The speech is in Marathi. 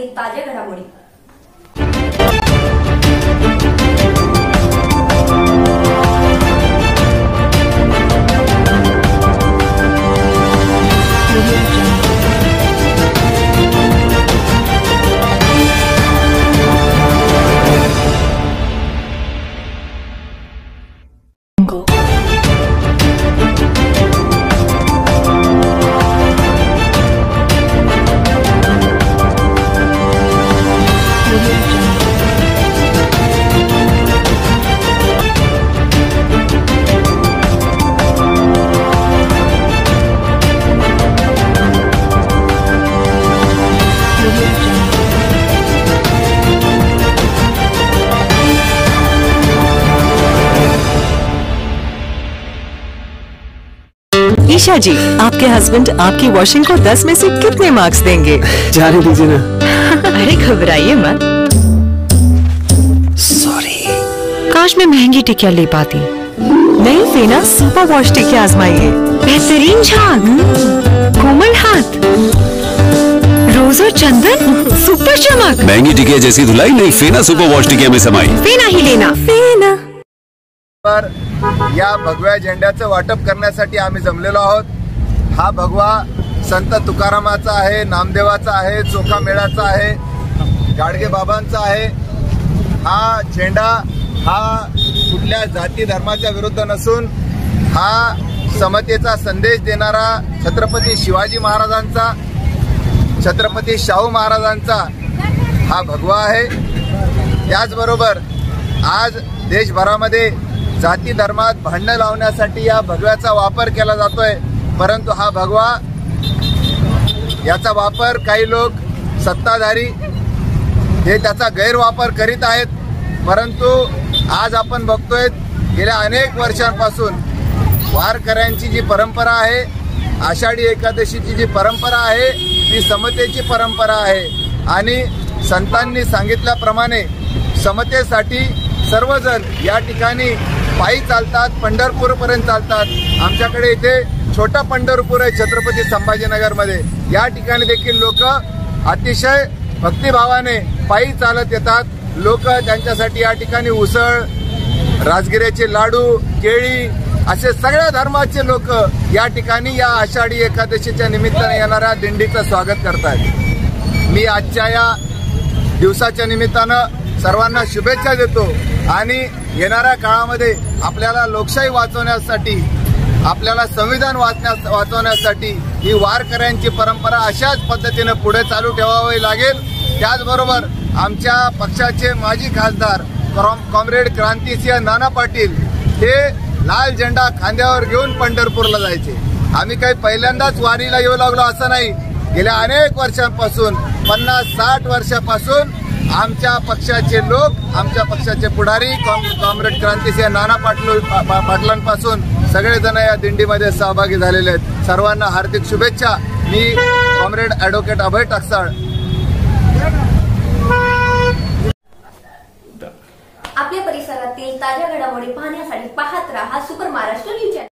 परिसरातील ताज्या घडामोडी। ईशा जी, आपके हस्बैंड आपकी वॉशिंग को 10 में से कितने मार्क्स देंगे? जाने दीजिए ना। अरे घबराइए मत। सॉरी। काश मैं महंगी टिकिया ले पाती। नहीं फेना सुपर वॉश टिकिया आजमाइए। बेहतरीन झाग, कोमल हाथ, रोज और चंदन, सुपर चमक। महंगी टिकिया जैसी धुलाई नहीं, फेना सुपर वॉश टिकिया में समाई। फेना ही लेना। फेना। या भगव्या झेंड्याचं वाटप करण्यासाठी आम्ही जमलेलो आहोत। हा भगवा संत तुकारामाचा आहे, नामदेवाचा आहे, चोखामेळाचा आहे, गाडगे बाबांचा आहे। हा झेंडा हा कुठल्या जाती धर्माच्या विरुद्ध नसून हा समतेचा संदेश देणारा छत्रपती शिवाजी महाराजांचा, छत्रपती शाहू महाराजांचा हा भगवा आहे। त्याचबरोबर आज देशभरामध्ये जाती धर्मात भांडण लावण्यासाठी या भगव्याचा वापर केला जातोय, परंतु हा भगवा याचा वापर काही लोक सत्ताधारी हे त्याचा गैरवापर करीत आहेत। परंतु आज आपण बघतोय गेल्या अनेक वर्षांपासून वारकऱ्यांची जी परंपरा आहे, आषाढी एकादशीची जी परंपरा आहे ती समतेची परंपरा आहे आणि संतांनी सांगितल्याप्रमाणे समतेसाठी सर्वजण या ठिकाणी पायी चालतात, पंढरपूरपर्यंत चालतात। आमच्याकडे इथे छोटा पंढरपूर आहे छत्रपती संभाजीनगरमध्ये, या ठिकाणी देखील लोक अतिशय भक्तिभावाने पायी चालत येतात। लोक त्यांच्यासाठी या ठिकाणी उसळ, राजगिऱ्याचे लाडू, केळी असे सगळ्या धर्माचे लोक या ठिकाणी या आषाढी एकादशीच्या निमित्ताने येणाऱ्या दिंडीचं स्वागत करतात। मी आजच्या या दिवसाच्या निमित्तानं सर्वांना शुभेच्छा देतो आणि येणाऱ्या काळामध्ये आपल्याला लोकशाही वाचवण्यासाठी, आपल्याला संविधान वाचवण्यासाठी ही वारकऱ्यांची परंपरा अशाच पद्धतीने पुढे चालू ठेवावी लागेल। त्याचबरोबर आमच्या पक्षाचे माजी खासदार कॉम्रेड क्रांतिसिंह नाना पाटील हे लाल झेंडा खांद्यावर घेऊन पंढरपूरला जायचे। आम्ही काही पहिल्यांदाच वारीला येऊ लागलो असं नाही, गेल्या अनेक वर्षांपासून 50-60 वर्षापासून आमच्या पक्षाचे लोक, आमच्या पक्षाचे पुढारी कॉम्रेड क्रांतिसिंह नाना पाटलांपासून सगळेजण या दिंडीमध्ये सहभागी झालेले आहेत। सर्वांना हार्दिक शुभेच्छा। मी कॉम्रेड ॲडव्होकेट अभय टाकसाळ। आपल्या परिसरातील ताज्या घडामोडी पाहण्यासाठी पाहत राहा सुपर महाराष्ट्र न्यूज चॅनल।